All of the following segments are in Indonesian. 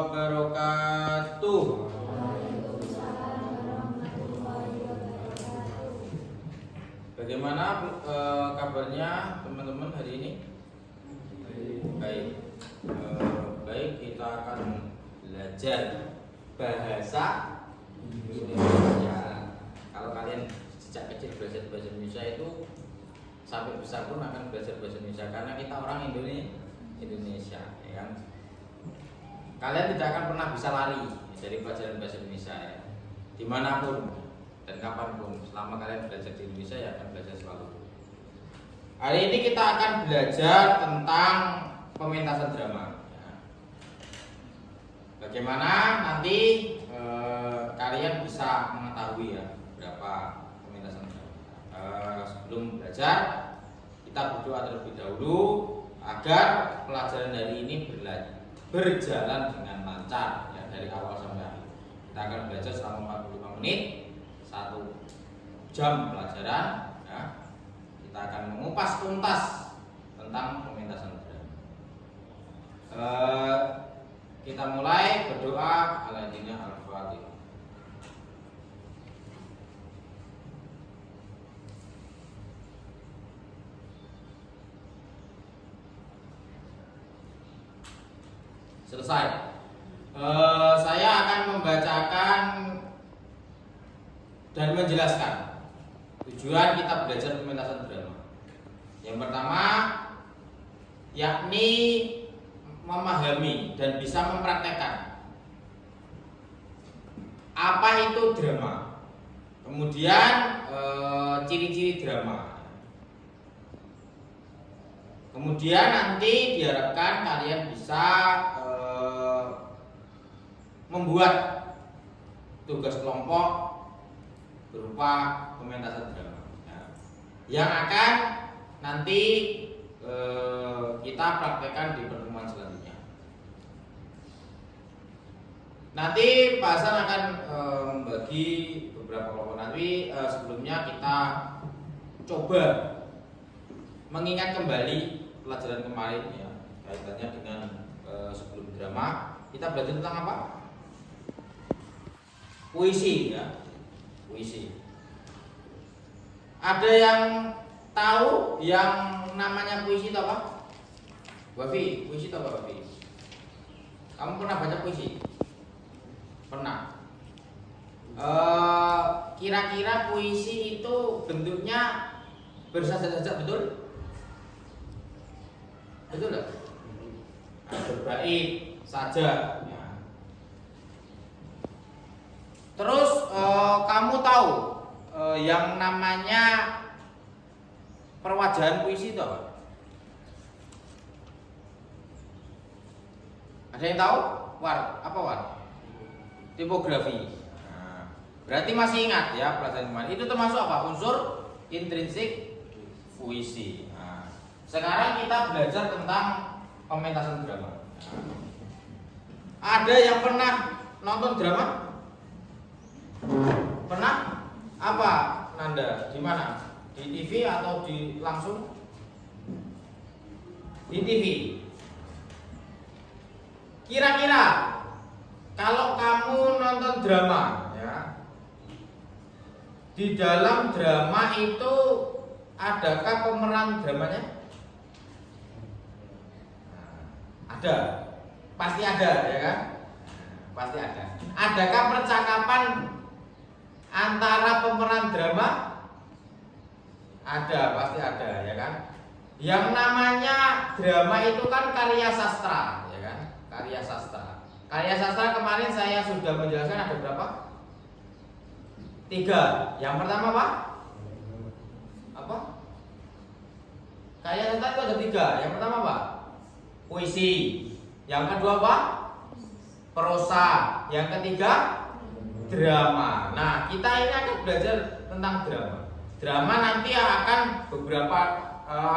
wabarakatuh. Bagaimana kabarnya teman-teman hari ini? Baik. Baik, kita akan belajar bahasa Indonesia. Kalau kalian sejak kecil belajar bahasa Indonesia itu sampai besar pun akan belajar bahasa Indonesia karena kita orang Indonesia, ya kan? Kalian tidak akan pernah bisa lari dari pelajaran bahasa Indonesia, ya. Dimanapun dan kapanpun, selama kalian belajar di Indonesia ya akan belajar selalu. Hari ini kita akan belajar tentang pementasan drama. Ya. Bagaimana nanti kalian bisa mengetahui ya berapa pementasan drama. Sebelum belajar, kita berdoa terlebih dahulu agar pelajaran hari ini berjalan dengan lancar ya, dari awal sampai akhir. Kita akan belajar selama 45 menit, 1 jam pelajaran ya. Kita akan mengupas tuntas tentang pementasan drama. Kita mulai berdoa Al-Fatihah. Selesai. Saya akan membacakan dan menjelaskan tujuan kita belajar pementasan drama. Yang pertama, yakni memahami dan bisa mempraktekkan apa itu drama. Kemudian ciri-ciri drama. Kemudian nanti diharapkan kalian bisa membuat tugas kelompok berupa pementasan drama ya, yang akan nanti kita praktekkan di pertemuan selanjutnya. Nanti Pak Hasan akan membagi beberapa kelompok. Nanti sebelumnya kita coba mengingat kembali pelajaran kemarin ya, kaitannya dengan sebelum drama kita belajar tentang apa? Puisi ya, puisi. Ada yang tahu yang namanya puisi itu apa? Wafi, puisi itu apa Wafi? Kamu pernah baca puisi? Pernah. Kira-kira puisi itu bentuknya bersajak-sajak, betul? Betul nggak? Berbait, sajak. Ya. Terus kamu tahu yang namanya perwajahan puisi itu apa? Ada yang tahu? Apa war? Tipografi. Nah, berarti masih ingat ya pelajaran kemarin. Itu termasuk apa? Unsur intrinsik puisi. Nah, sekarang kita belajar tentang pementasan drama. Ada yang pernah nonton drama? Pernah? Apa Nanda? Di mana? Di TV atau di langsung? Di TV. Kira-kira kalau kamu nonton drama ya, di dalam drama itu adakah pemeran dramanya? Ada. Pasti ada ya kan? Pasti ada. Adakah percakapan antara pemeran drama? Ada, pasti ada ya kan? Yang namanya drama itu kan karya sastra ya kan? Karya sastra. Karya sastra kemarin saya sudah menjelaskan ada berapa? 3. Yang pertama apa? Apa? Karya sastra itu ada 3. Yang pertama apa? Puisi. Yang kedua apa? Prosa. Yang ketiga drama. Nah, kita ini akan belajar tentang drama. Drama nanti akan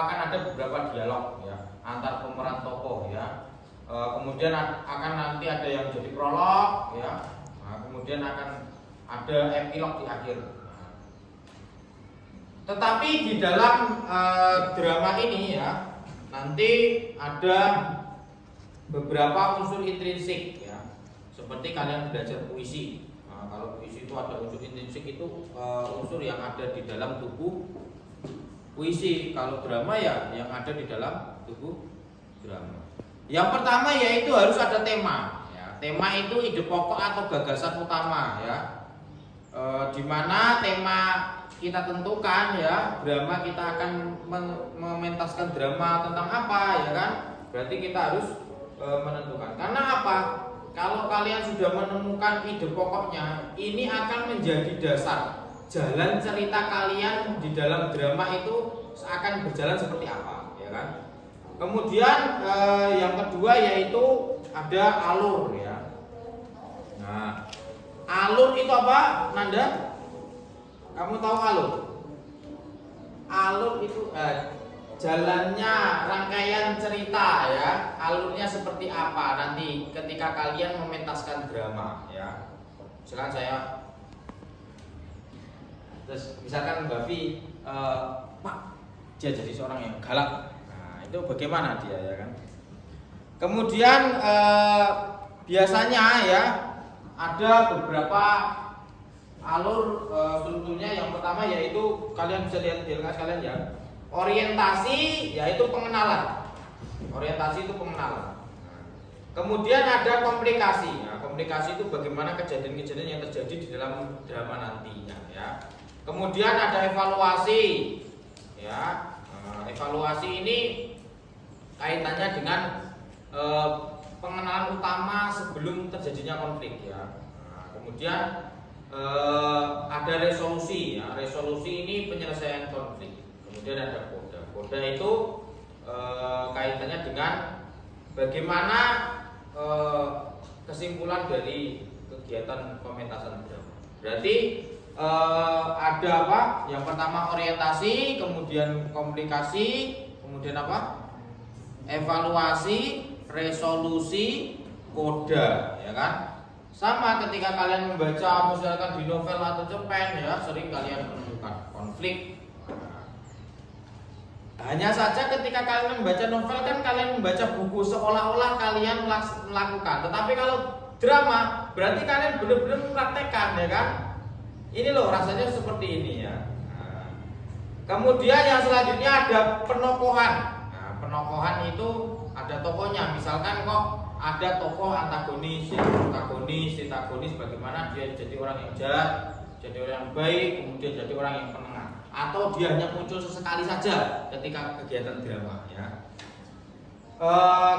ada beberapa dialog ya antar pemeran tokoh ya. Kemudian akan nanti ada yang jadi prolog ya. Nah, kemudian akan ada epilog di akhir. Tetapi di dalam drama ini ya nanti ada beberapa unsur intrinsik ya. Seperti kalian belajar puisi. Nah, kalau puisi itu ada unsur intrinsik, itu unsur yang ada di dalam tubuh puisi. Kalau drama ya yang ada di dalam tubuh drama. Yang pertama yaitu harus ada tema. Ya, tema itu ide pokok atau gagasan utama ya. Di mana tema kita tentukan ya, drama kita akan mementaskan drama tentang apa ya kan? Berarti kita harus menentukan. Karena apa? Kalau kalian sudah menemukan ide pokoknya, ini akan menjadi dasar jalan cerita kalian di dalam drama itu akan berjalan seperti apa, ya kan? Kemudian yang kedua yaitu ada alur ya. Nah, alur itu apa, Nanda? Kamu tahu alur? Alur itu jalannya rangkaian cerita ya, alurnya seperti apa nanti ketika kalian mementaskan drama ya. Misalkan saya, terus misalkan Mbak Vi, Pak, dia jadi seorang yang galak. Nah, itu bagaimana dia ya kan? Kemudian biasanya ya ada beberapa alur strukturnya. Yang pertama yaitu kalian bisa lihat di LKS kalian ya. Orientasi yaitu pengenalan. Orientasi itu pengenalan. Kemudian ada komplikasi. Nah, komplikasi itu bagaimana kejadian-kejadian yang terjadi di dalam drama nantinya ya. Kemudian ada evaluasi. Ya. Evaluasi ini kaitannya dengan pengenalan utama sebelum terjadinya konflik ya. Nah, kemudian ada resolusi ya. Resolusi ini penyelesaian konflik. Kemudian ada koda. Koda itu kaitannya dengan bagaimana kesimpulan dari kegiatan pementasan drama. Berarti ada apa? Yang pertama orientasi, kemudian komplikasi, kemudian apa? Evaluasi, resolusi, koda, ya kan? Sama ketika kalian membaca misalkan di novel atau cerpen ya, sering kalian menemukan konflik. Hanya saja ketika kalian membaca novel kan kalian membaca buku seolah-olah kalian melakukan. Tetapi kalau drama berarti kalian benar-benar mempraktekkan ya kan. Ini loh rasanya seperti ini ya. Nah, kemudian yang selanjutnya ada penokohan. Nah, penokohan itu ada tokohnya. Misalkan kok ada tokoh antagonis, ya, protagonis, bagaimana dia jadi orang yang jahat, jadi orang yang baik, kemudian jadi orang yang penengah. Atau dia hanya muncul sesekali saja ketika kegiatan drama ya.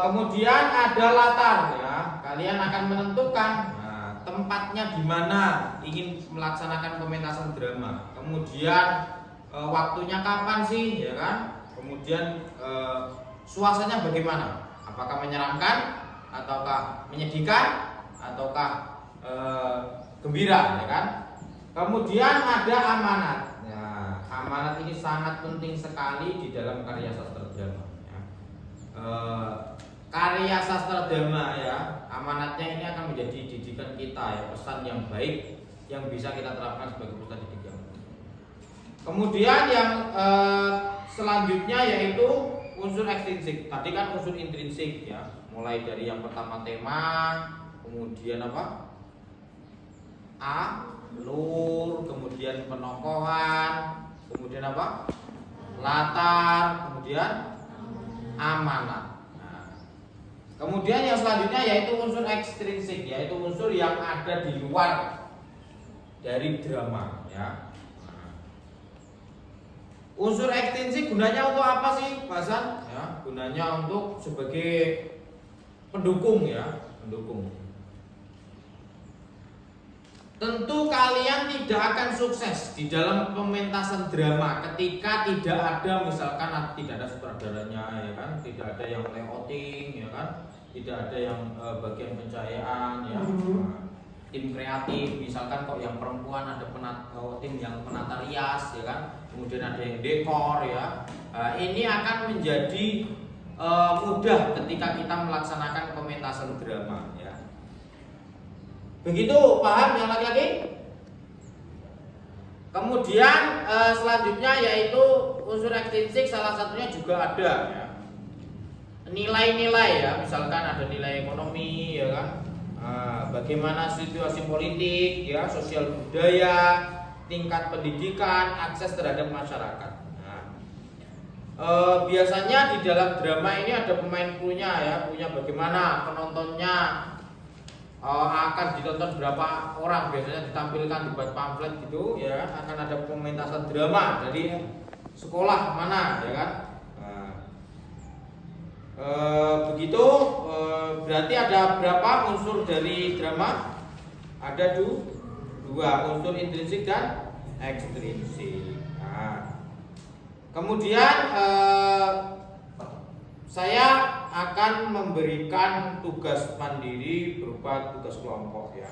Kemudian ada latar ya. Kalian akan menentukan tempatnya di mana ingin melaksanakan pementasan drama. Kemudian waktunya kapan sih ya kan? Kemudian suasananya bagaimana? Apakah menyeramkan ataukah menyedihkan ataukah gembira ya kan? Kemudian ada amanat. Amanat ini sangat penting sekali di dalam karya sastra drama ya. Karya sastra drama ya, amanatnya ini akan menjadi didikan kita ya, pesan yang baik yang bisa kita terapkan sebagai pesan didik yang baik. Kemudian yang selanjutnya yaitu unsur ekstrinsik. Tadi kan unsur intrinsik ya, mulai dari yang pertama tema, kemudian apa? Alur, kemudian penokohan, kemudian apa? Latar, kemudian amanat. Nah, kemudian yang selanjutnya yaitu unsur ekstrinsik, yaitu unsur yang ada di luar dari drama ya. Nah, unsur ekstrinsik gunanya untuk apa sih, Pak Hasan? Ya, gunanya untuk sebagai pendukung ya, pendukung. Tentu kalian tidak akan sukses di dalam pementasan drama ketika tidak ada misalkan tidak ada sutradaranya ya kan, tidak ada yang layouting ya kan, tidak ada yang bagian pencahayaan ya, tim kreatif misalkan kok yang perempuan ada tim yang penata rias ya kan, kemudian ada yang dekor ya. Ini akan menjadi mudah ketika kita melaksanakan pementasan drama ya. Begitu, paham yang laki-laki? Kemudian selanjutnya yaitu unsur ekstrinsik, salah satunya juga ada ya. Nilai-nilai ya, misalkan ada nilai ekonomi ya kan, Bagaimana situasi politik, ya, sosial budaya, tingkat pendidikan, akses terhadap masyarakat. Biasanya di dalam drama ini ada pemain krunya, ya, punya bagaimana penontonnya, akan ditonton berapa orang, biasanya ditampilkan dibuat pamflet gitu, ya, akan ada pementasan drama dari sekolah mana, ya kan. Begitu, berarti ada berapa unsur dari drama? Ada dua, unsur intrinsik dan ekstrinsik. Kemudian saya akan memberikan tugas mandiri berupa tugas kelompok, ya.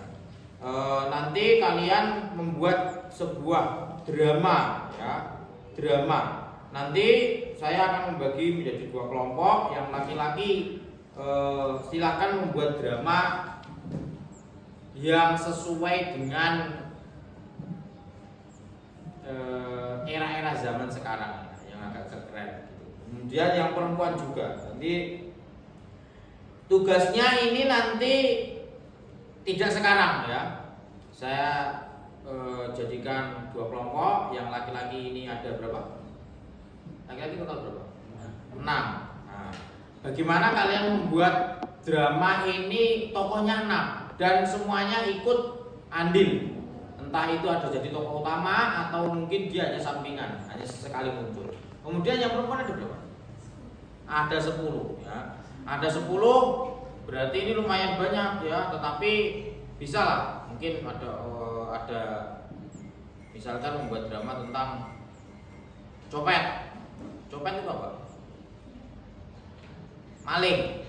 Nanti kalian membuat sebuah drama, ya, drama. Nanti saya akan membagi menjadi dua kelompok. Yang laki-laki silakan membuat drama yang sesuai dengan era-era zaman sekarang, yang agak keren. Kemudian yang perempuan juga. Nanti tugasnya ini nanti tidak sekarang, ya. Saya jadikan dua kelompok. Yang laki-laki ini ada berapa? Laki-laki total berapa? 6. Bagaimana kalian membuat drama ini tokohnya 6 dan semuanya ikut andil? Entah itu ada jadi tokoh utama atau mungkin dia hanya sampingan, hanya sesekali muncul. Kemudian yang perempuan ada berapa? Ada 10, ya. Ada 10, berarti ini lumayan banyak, ya, tetapi bisa lah. Mungkin ada misalkan membuat drama tentang copet. Copet itu apa? Maling.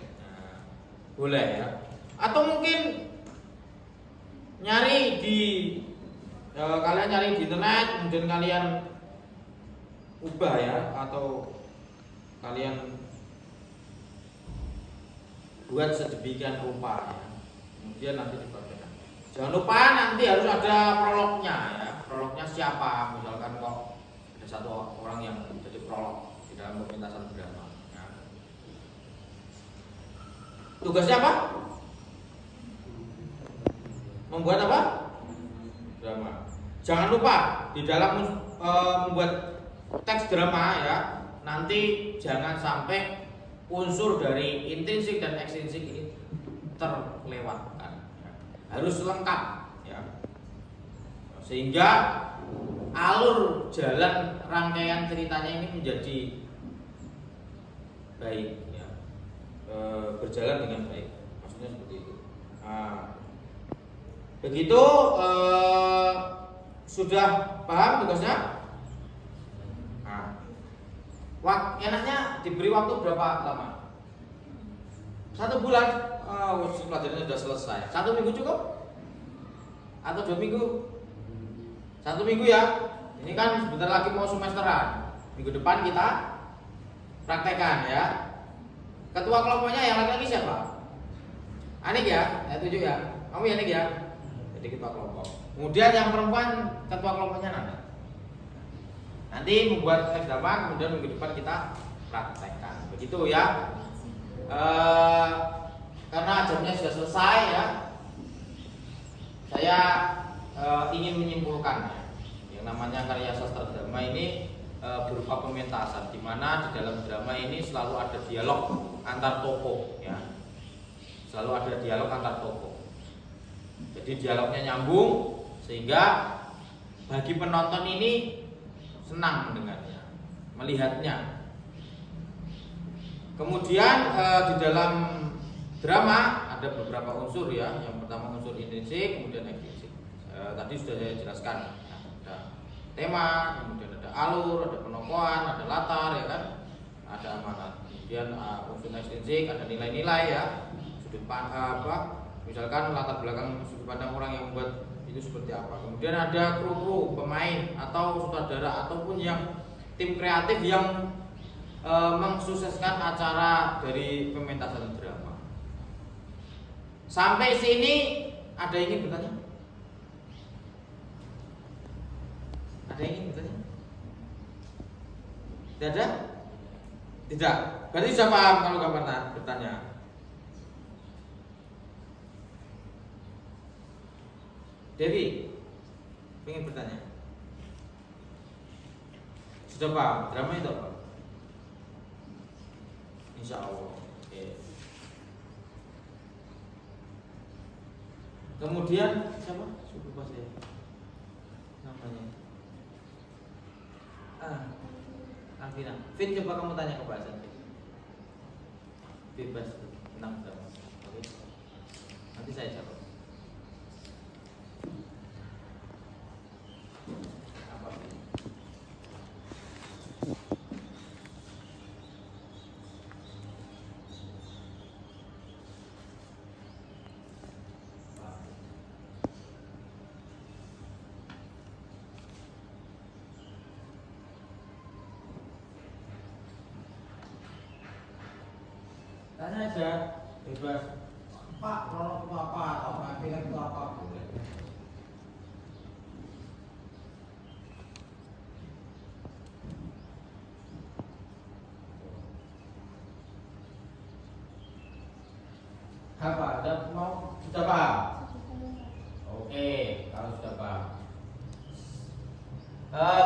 Boleh, ya. Atau mungkin nyari kalian cari di internet, kemudian kalian ubah, ya, atau kalian buat sedemikian rupa, ya. Kemudian nanti dibagikan. Jangan lupa nanti harus ada prolognya, ya. Prolognya siapa? Misalkan kok ada satu orang yang jadi prolog di dalam pementasan drama, ya. Tugasnya apa? Membuat apa? Drama. Jangan lupa di dalam membuat teks drama, ya, nanti jangan sampai unsur dari intrinsik dan ekstrinsik ini terlewatkan, ya. Harus lengkap, ya, sehingga alur jalan rangkaian ceritanya ini menjadi baik, ya, berjalan dengan baik, maksudnya seperti itu. Begitu, sudah paham tugasnya? Enaknya diberi waktu berapa lama? 1 bulan. Pelajarannya sudah selesai. 1 minggu cukup? Atau 2 minggu? 1 minggu, ya. Ini kan sebentar lagi mau semesteran. Minggu depan kita praktekkan, ya. Ketua kelompoknya yang laki-laki siapa? Anik, ya. Saya tunjuk, ya. Kamu ya, Anik, ya. Jadi ketua kelompok. Kemudian yang perempuan ketua kelompoknya nanti membuat teks drama, kemudian minggu depan kita praktekkan. Begitu, ya. Karena jamnya sudah selesai, ya. Saya ingin menyimpulkan, ya. Yang namanya karya sastra drama ini berupa pementasan, di mana di dalam drama ini selalu ada dialog antar tokoh, ya. Selalu ada dialog antar tokoh. Jadi dialognya nyambung sehingga bagi penonton ini senang mendengarnya, melihatnya. Kemudian di dalam drama ada beberapa unsur, ya. Yang pertama unsur intrinsik, kemudian ekstrinsik. Tadi sudah saya jelaskan. Ada tema, kemudian ada alur, ada penokohan, ada latar, ya kan, ada amanat. Kemudian unsur ekstrinsik ada nilai-nilai, ya. Sudut misalkan latar belakang sudut pandang orang yang membuat itu seperti apa. Kemudian ada kru, pemain atau sutradara ataupun yang tim kreatif yang mensukseskan acara dari pementasan drama. Sampai sini ada yang ingin bertanya? Ada yang ingin bertanya? Tidak ada? Tidak. Berarti sudah paham kalau nggak pernah bertanya. Devi, pengen bertanya. Sudah paham drama itu apa? Insya Allah. Oke. Kemudian siapa? Lupa saya namanya. Alvina. Vin, coba kamu tanya ke Pak Hasan. Bebas tentang drama. Oke. Nanti saya jawab. Apa? Tanya aja, bebas. Pak, kalau itu apa? Atau Pak Filan itu apa? Boleh. Apa? Ada mau sudah paham? Oke, kalau sudah paham.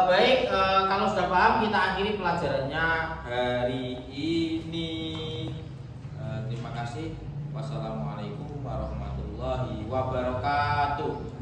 Baik, kalau sudah paham kita akhiri pelajarannya hari ini. Terima kasih. Wassalamualaikum warahmatullahi wabarakatuh.